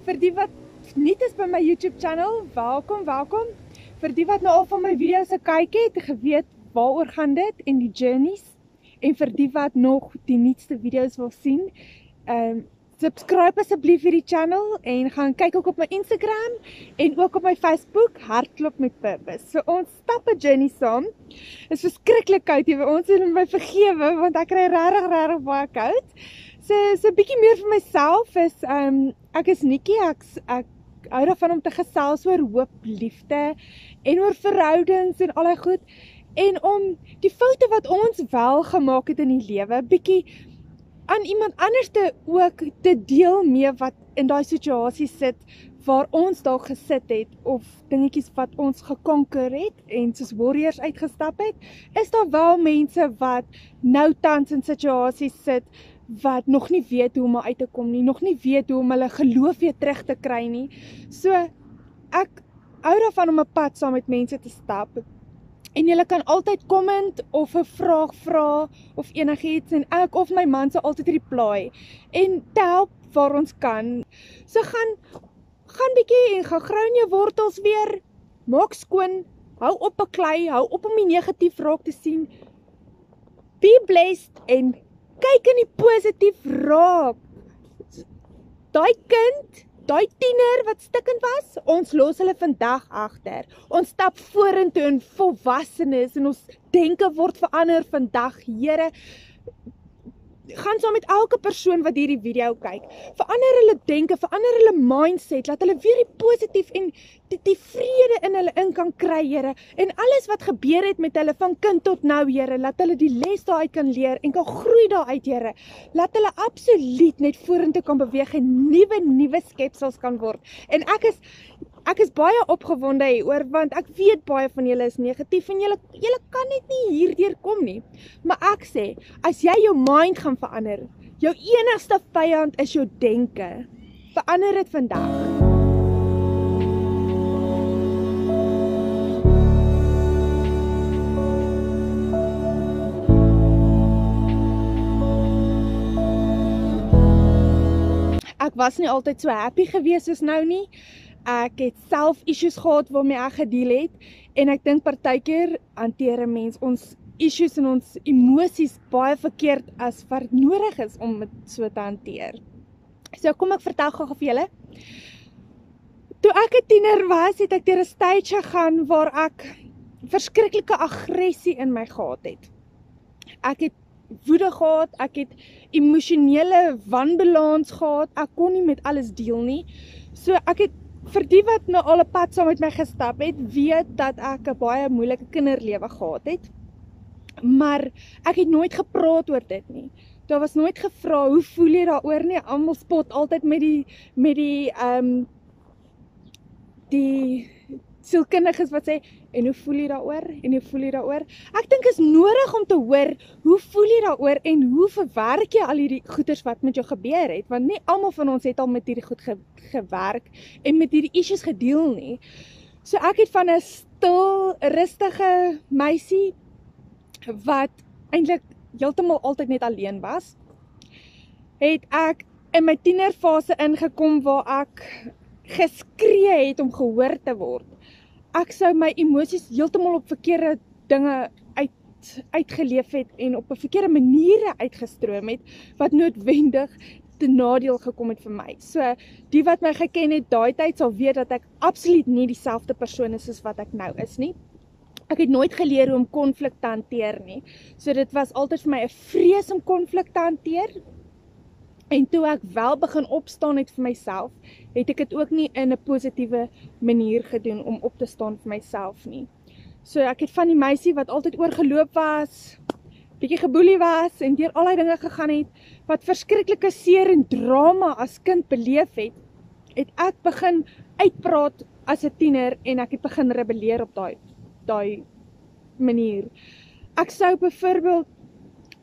Vir die wat nuut is by my YouTube channel, welkom. Vir die wat nou al van my video's gekyk het, geweet waaroor gaan dit en die journeys. En vir die wat nog die nuutste video's wil sien, subscribe asseblief vir die channel en gaan kyk ook op my Instagram en ook op my Facebook, Hardloop met Purpose. So ons stap 'n journey saam. Dit is verskriklik koud hier by ons en my vergewe want ek kry regtig baie koud. So 'n bietjie meer vir myself is ek is Nikki, ek hou daarvan om te gesels oor hoop, liefde en oor verhoudings en al daai goed en om die foute wat ons wel gemaak het in die lewe bietjie aan iemand anders ook te deel mee wat in daai situasie sit waar ons daar gesit het of dingetjies wat ons gekonker het en soos warriors uitgestap het, is daar wel mense wat nou tans in situasies sit wat nog nie weet hoe om uit te kom nie, nog nie weet hoe om hulle geloof weer terug te kry nie. So ek hou daarvan om 'n pad saam met mense te stap. En julle kan altyd comment of 'n vraag vra of enigiets en ek of my man sal altyd reply en te help waar ons kan. So gaan bietjie en gaan grou in jou wortels weer, maak skoon, hou op beklei, hou op om die negatief raak te sien. Be blessed en kyk in die positief raak. Daai kind, daai tiener wat stikkend was, ons los hulle vandag agter. Ons stap vorentoe in volwassenes en ons denke word verander vandag. Here, gaan saam met elke persoon wat hierdie video kyk. Verander hulle denke, verander hulle mindset, laat hulle weer die positief en die vrede in hulle in kan kry, Here. En alles wat gebeur het met hulle van kind tot nou, Here, laat hulle die les daaruit kan leer en kan groei daaruit, Here. Laat hulle absoluut net vorentoe kan beweeg en nuwe skepsels kan word. En ek is baie opgewonde hieroor want ek weet baie van julle is negatief en julle kan net nie hierdeur kom nie. Maar ek sê, as jy jou mind gaan verander, jou enigste vyand is jou denke. Verander dit vandag. Ek was nie altyd so happy gewees soos nou nie. Ek het self issues gehad waarmee ek gedeel het en ek dink partykeer hanteer 'n mens ons issues en ons emosies baie verkeerd as wat nodig is om dit so te hanteer. So kom ek vertel gou vir julle. Toe ek 'n tiener was, het ek deur 'n stage gegaan waar ek verskriklike aggressie in my gehad het. Ek het woede gehad, ek het emosionele wanbalans gehad, ek kon nie met alles deel nie. So ek het vir die wat nou al 'n pad saam met my gestap het, weet dat ek 'n baie moeilike kinderlewe gehad het. Maar ek het nooit gepraat oor dit nie. Daar was nooit gevra, hoe voel jy daaroor nie? Almal spot altyd met die sielkundiges wat sê, en hoe voel jy daaroor? En hoe voel jy daaroor? Ek dink is nodig om te hoor, hoe voel jy daaroor en hoe verwerk jy al hierdie goeders wat met jou gebeur het? Want nie almal van ons het al met hierdie goed gewerk en met hierdie issues gedeel nie. So ek het van 'n stil, rustige meisie wat eintlik heeltemal altyd net alleen was, het ek in my tienerfase ingekom waar ek geskree het om gehoor te word. Ek sou my emosies heeltemal op verkeerde dinge uitgeleef het en op 'n verkeerde maniere uitgestroom het, wat noodwendig te nadeel gekom het vir my. So, die wat my geken het daai tyd sal weet dat ek absoluut nie dieselfde persoon is as wat ek nou is nie. Ek het nooit geleer hoe om konflik te hanteer nie. So dit was altyd vir my 'n vrees om konflik te hanteer. En toe ek wel begin opstaan het vir myself, het ek dit ook nie in 'n positiewe manier gedoen om op te staan vir myself nie. So ek het van die meisie wat altyd oorgeloop was, bietjie geboelie was en deur al die dinge gegaan het, wat verskriklike seer en drama as kind beleef het ek begin uitpraat as 'n tiener en ek het begin rebelleer op daai manier. Ek sou byvoorbeeld,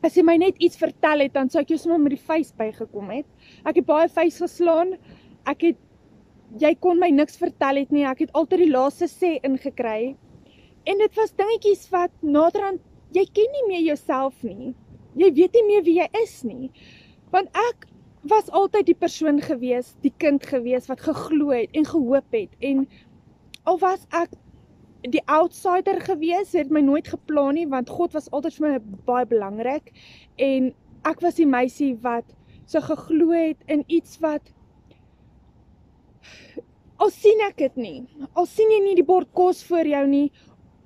as jy my net iets vertel het, dan sou ek jou sommer met die vuis bygekom het. Ek het baie vuis geslaan, jy kon my niks vertel het nie, ek het altyd die laaste sê ingekry. En dit was dingetjies wat naderhand, jy ken nie meer jouself nie. Jy weet nie meer wie jy is nie. Want ek was altyd die persoon gewees, die kind gewees wat geglo het en gehoop het, en al was ek die outsider gewees, het my nooit geplan nie, want God was altyd vir my baie belangrik, en ek was die meisie wat so geglo het in iets wat, al sien ek dit nie, al sien jy nie die bord kos voor jou nie,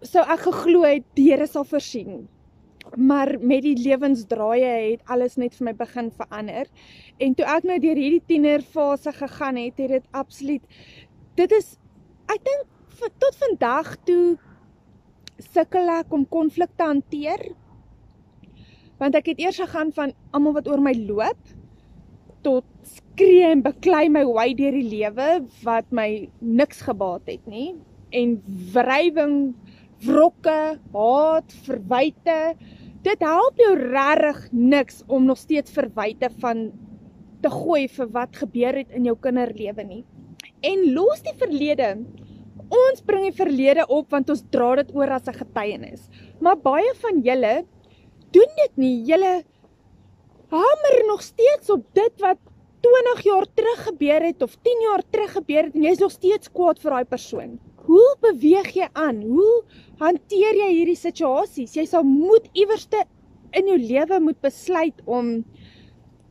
sou ek geglo het, die Here sal voorsien. Maar met die lewensdraaie het alles net vir my begin verander. En toe ek nou deur hierdie tienerfase gegaan het, het dit absoluut, dit is, ek dink, tot vandag toe sukkel ek om konflik te hanteer. Want ek het eers gegaan van almal wat oor my loop, tot skree en beklei my way deur die lewe, wat my niks gebaat het nie. En wrywing, wrokke, haat, verwyte, dit help jou regtig niks om nog steeds verwyte van te gooi vir wat gebeur het in jou kinderlewe nie. En los die verlede. Ons bring die verlede op want ons dra dit oor as 'n getuienis. Maar baie van julle doen dit nie. Julle hamer nog steeds op dit wat 20 jaar terug gebeur het of 10 jaar terug gebeur het en jy is nog steeds kwaad vir daai persoon. Hoe beweeg jy aan? Hoe hanteer jy hierdie situasies? Jy sal moet iewerste in jou lewe moet besluit om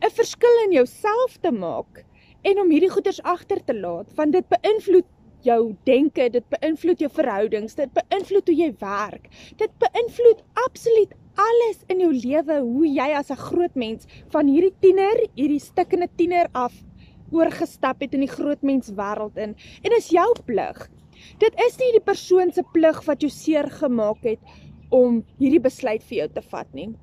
'n verskil in jouself te maak en om hierdie goeders agter te laat, want dit beïnvloed jou denke, dit beïnvloed jou verhoudings, dit beïnvloed hoe jy werk, dit beïnvloed absoluut alles in jou lewe, hoe jy as 'n groot mens van hierdie stikkende tiener af oorgestap het in die groot mens wêreld in. En dis jou plig. Dit is nie die persoon se plig wat jou seer gemaak het om hierdie besluit vir jou te vat nie.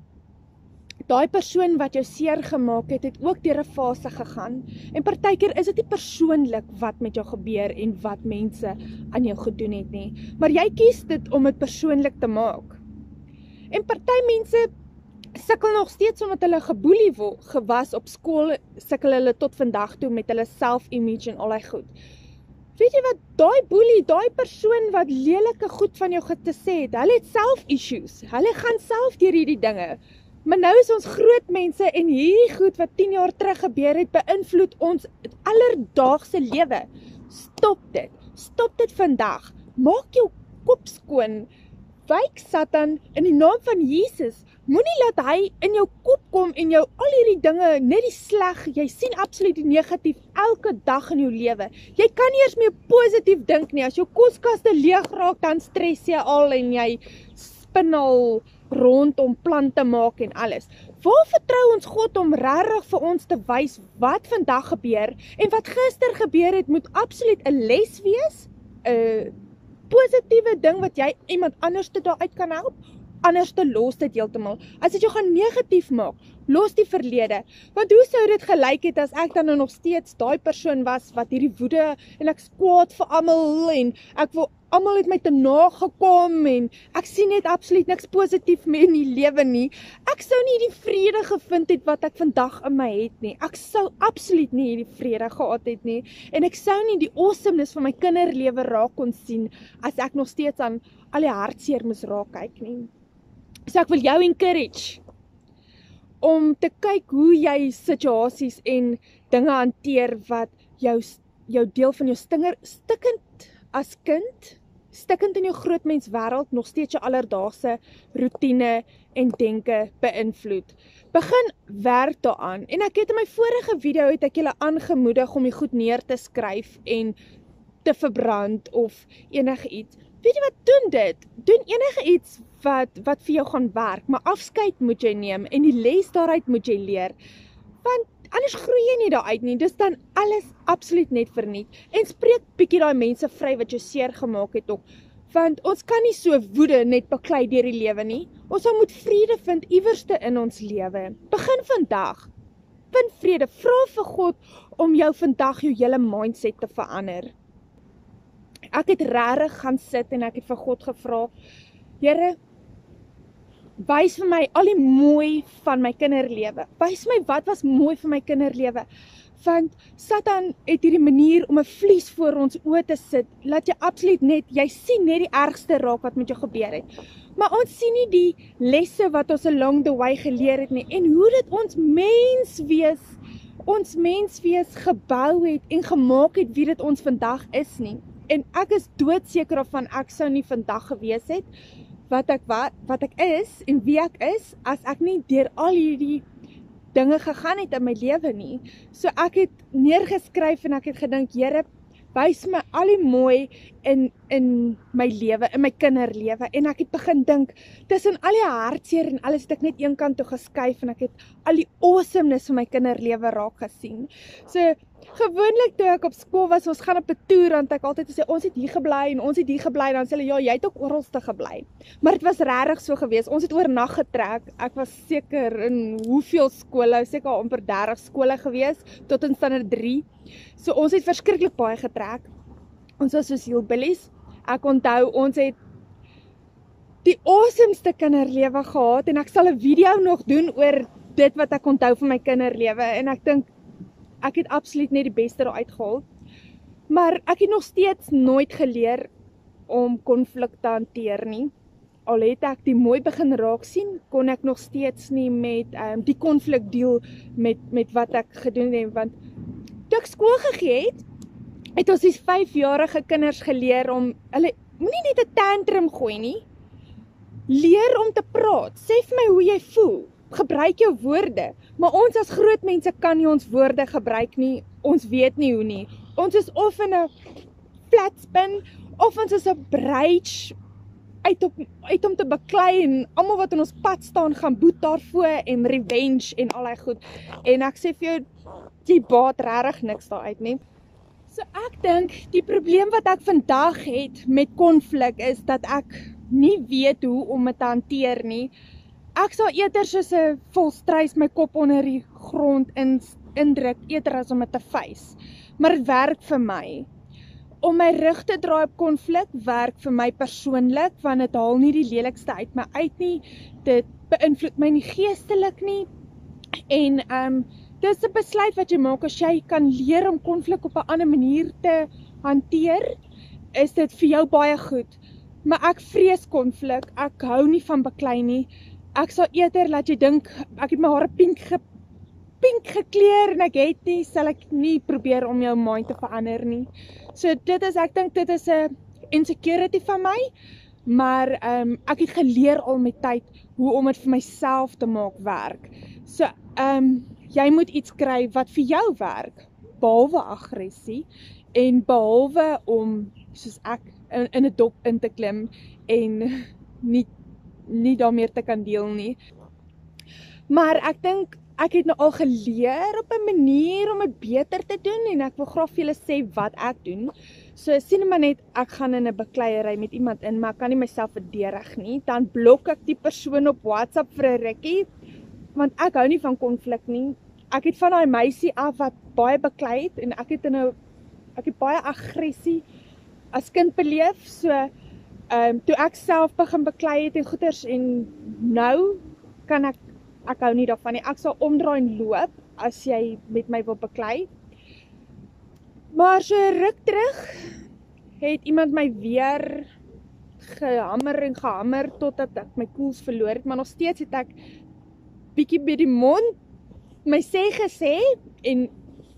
Daai persoon wat jou seer gemaak het, het ook deur 'n fase gegaan. En partykeer is dit nie persoonlik wat met jou gebeur en wat mense aan jou gedoen het nie. Maar jy kies dit om dit persoonlik te maak. En party mense sukkel nog steeds omdat hulle geboelie gewas op skool, sukkel hulle tot vandag toe met hulle self-image en al die goed. Weet jy wat, daai boelie, daai persoon wat lelike goed van jou gesê het, hulle het self-issues, hulle gaan self deur hierdie dinge. Maar nou is ons groot mense en hierdie goed wat 10 jaar terug gebeur het, beïnvloed ons alledaagse lewe. Stop dit vandag, maak jou kop skoon, wyk Satan in die naam van Jesus. Moenie laat hy in jou kop kom en jou al hierdie dinge, net die sleg, jy sien absoluut die negatief elke dag in jou lewe. Jy kan nie eers meer positief dink nie, as jou koskaste leeg raak, dan stres jy al en jy spin al rond om plan te maak en alles. Waar vertrou ons God om regtig vir ons te wys wat vandag gebeur en wat gister gebeur het, moet absoluut 'n les wees, 'n positiewe ding wat jy iemand anders te daaruit kan help, anders te los dit heeltemal. As dit jou gaan negatief maak, los die verlede. Want hoe sou dit gelyk het as ek dan nou nog steeds daai persoon was wat hierdie woede en ek kwaad vir almal en ek wil almal het my te nagekom en ek sien net absoluut niks positief meer in die lewe nie. Ek sou nie die vrede gevind het wat ek vandag in my het nie. Ek sou absoluut nie hierdie vrede gehad het nie en ek sou nie die awesomeness van my kinderlewe raak kon sien as ek nog steeds aan al die hartseer moes raak kyk nie. So ek wil jou encourage om te kyk hoe jy situasies en dinge hanteer wat jou deel van jou stikkend as kind, stikkend in jou grootmens wêreld, nog steeds jou alledaagse roetine en denke beïnvloed. Begin werk daaraan. En ek het in my vorige video het ek julle aangemoedig om die goed neer te skryf en te verbrand of enige iets. Weet jy wat, doen dit. Doen enige iets wat vir jou gaan werk, maar afskeid moet jy neem en die les daaruit moet jy leer. Want anders groei jy nie daaruit nie, dis dan alles absoluut net verniet. En spreek bietjie daai mense vry wat jou seer gemaak het ook. Want ons kan nie so woede net beklei deur die lewe nie. Ons moet vrede vind iewerste in ons lewe. Begin vandag. Vind vrede. Vra vir God om jou vandag jou hele mindset te verander. Ek het regtig gaan sit en ek het vir God gevra, Here, wys vir my al die mooi van my kinderlewe. Wys my wat was mooi van my kinderlewe. Want Satan het hierdie manier om 'n vlies voor ons oë te sit, laat jy absoluut net, jy sien net die ergste raak wat met jou gebeur het. Maar ons sien nie die lesse wat ons along the way geleer het nie, en hoe dit ons mens wees ons menswees gebou het en gemaak het wie dit ons vandag is nie. En ek is doodseker daarvan ek sou nie vandag gewees het wat ek is en wie ek is as ek nie deur al hierdie dinge gegaan het in my lewe nie. So ek het neergeskryf en ek het gedink, Here, wys my al die mooi in my lewe, in my kinderlewe. En ek het begin dink, tussen al die hartseer en alles het ek net een kant toe geskuif en ek het al die awesomeness van my kinderlewe raak gesien. So gewoonlik toe ek op skool was, ons gaan op 'n toer, want ek altyd sê, ons het hier gebly en ons het hier gebly, dan sê hulle, ja, jy het ook oralste gebly. Maar dit was regtig so gewees, ons het oornag getrek, ek was seker in hoeveel skole, seker al amper 30 skole gewees, tot in standaard 3. So ons het verskriklik baie getrek, ons was soos hillbillies. Ek onthou, ons het die awesomeste kinderlewe gehad, en ek sal 'n video nog doen oor dit wat ek onthou van my kinderlewe, en ek dink, ek het absoluut net die beste daaruit gehaal. Maar ek het nog steeds nooit geleer om konflik te hanteer nie. Al het ek die mooi begin raak sien, kon ek nog steeds nie met die konflik deel met wat ek gedoen het, want toe ek skool gegee het ons die 5-jarige kinders geleer om, hulle moenie net 'n tantrum gooi nie, leer om te praat, sê vir my hoe jy voel, gebruik jou woorde, maar ons as groot mense kan nie ons woorde gebruik nie, ons weet nie hoe nie, ons is of in 'n flatspin, of ons is 'n bridge, uit om te beklei, en almal wat in ons pad staan, gaan boet daarvoor, en revenge, en al die goed, en ek sê vir jou, die baat regtig niks daaruit nie. So ek dink, die probleem wat ek vandag het met konflik, is dat ek nie weet hoe om dit te hanteer nie. Ek sal eerder soos 'n volstruis my kop onder die grond indruk, eerder as om dit te face. Maar dit werk vir my. Om my rug te draai op konflik, werk vir my persoonlik, want dit haal nie die lelikste uit my uit nie, dit beïnvloed my nie geestelik nie, en dis 'n besluit wat jy maak, as jy kan leer om konflik op 'n ander manier te hanteer, is dit vir jou baie goed. Maar ek vrees konflik, ek hou nie van beklei nie. Ek sal eerder laat jy dink, ek het my hare pink gekleer en ek het nie, sal ek nie probeer om jou mind te verander nie. So ek dink dit is 'n insecurity van my, maar ek het geleer al met tyd hoe om dit vir myself te maak werk. So jy moet iets kry wat vir jou werk, behalwe aggressie, en behalwe om, soos ek, in 'n dop in te klim, en nie daarmee te kan deel nie. Maar ek dink, ek het nou al geleer op 'n manier om dit beter te doen, en ek wil graag vir julle sê wat ek doen. So sien maar net, ek gaan in 'n bekleierery met iemand in, maar ek kan nie myself verdedig nie, dan blok ek die persoon op WhatsApp vir 'n rukkie, want ek hou nie van konflik nie. Ek het van daai meisie af wat baie beklei het, en ek het baie aggressie as kind beleef, so toe ek self begin beklei het en goeters, en nou kan ek hou nie daarvan nie, ek sal omdraai en loop, as jy met my wil beklei. Maar so ruk terug, het iemand my weer gehamer totdat ek my koels verloor het, maar nog steeds het ek bietjie by die mond my sê gesê, en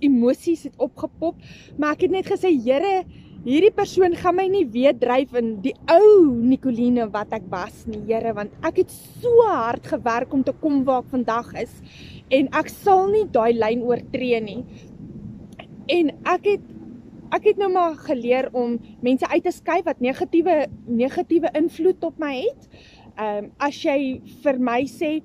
emosies het opgepop, maar ek het net gesê, Here, hierdie persoon gaan my nie weer dryf in die ou Nicoline wat ek was nie, Here, want ek het so hard gewerk om te kom waar ek vandag is, en ek sal nie daai lyn oortree nie. En ek het nou maar geleer om mense uit te skei wat negatiewe invloed op my het. As jy vir my sê,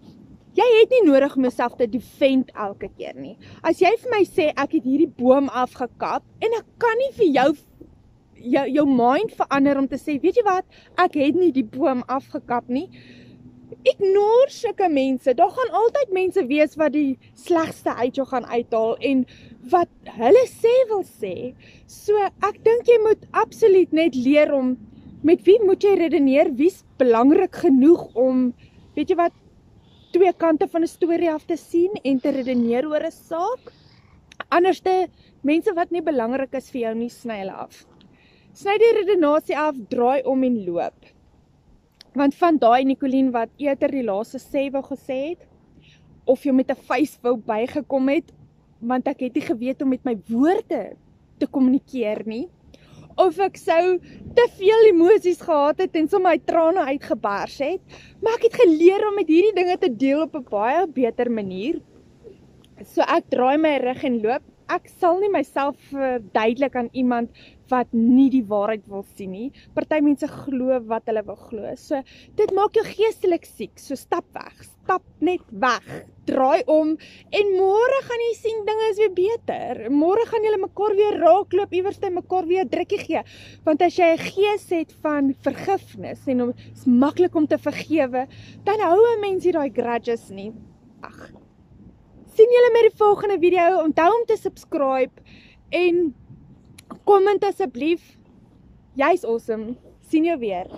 jy het nie nodig om jouself te defend elke keer nie. As jy vir my sê, ek het hierdie boom afgekap, en ek kan nie vir jou mind verander om te sê, weet jy wat, ek het nie die boom afgekap nie. Ignore sulke mense, daar gaan altyd mense wees wat die slegste uit jou gaan uithaal, en wat hulle sê wil sê. So ek dink jy moet absoluut net leer om, met wie moet jy redeneer, wie's belangrik genoeg om, weet jy wat, twee kante van 'n storie af te sien en te redeneer oor 'n saak. Anderste, mense wat nie belangrik is vir jou nie, sny hulle af. Sny die redenasie af, draai om en loop. Want van daai Nicoline wat eerder die laaste sê wou gesê het, of jy met 'n face wou bygekom het, want ek het nie geweet om met my woorde te kommunikeer nie, of ek sou te veel emosies gehad het en sommer my trane uitgebars het, maar ek het geleer om met hierdie dinge te deel op 'n baie beter manier. So ek draai my rug en loop. Ek sal nie myself verduidelik aan iemand wat nie die waarheid wil sien nie. Party mense glo wat hulle wil glo. So dit maak jou geestelik siek. So stap weg. Stap net weg. Draai om en môre gaan jy sien dinge is weer beter. Môre gaan julle mekaar weer raakloop, iewers te mekaar weer 'n drukkie gee. Want as jy 'n gees het van vergifnis en is maklik om te vergewe, dan hou 'n mens nie daai grudges nie. Ag. Sien julle met die volgende video, onthou om te subscribe en comment asseblief. Jy's awesome. Sien jou weer.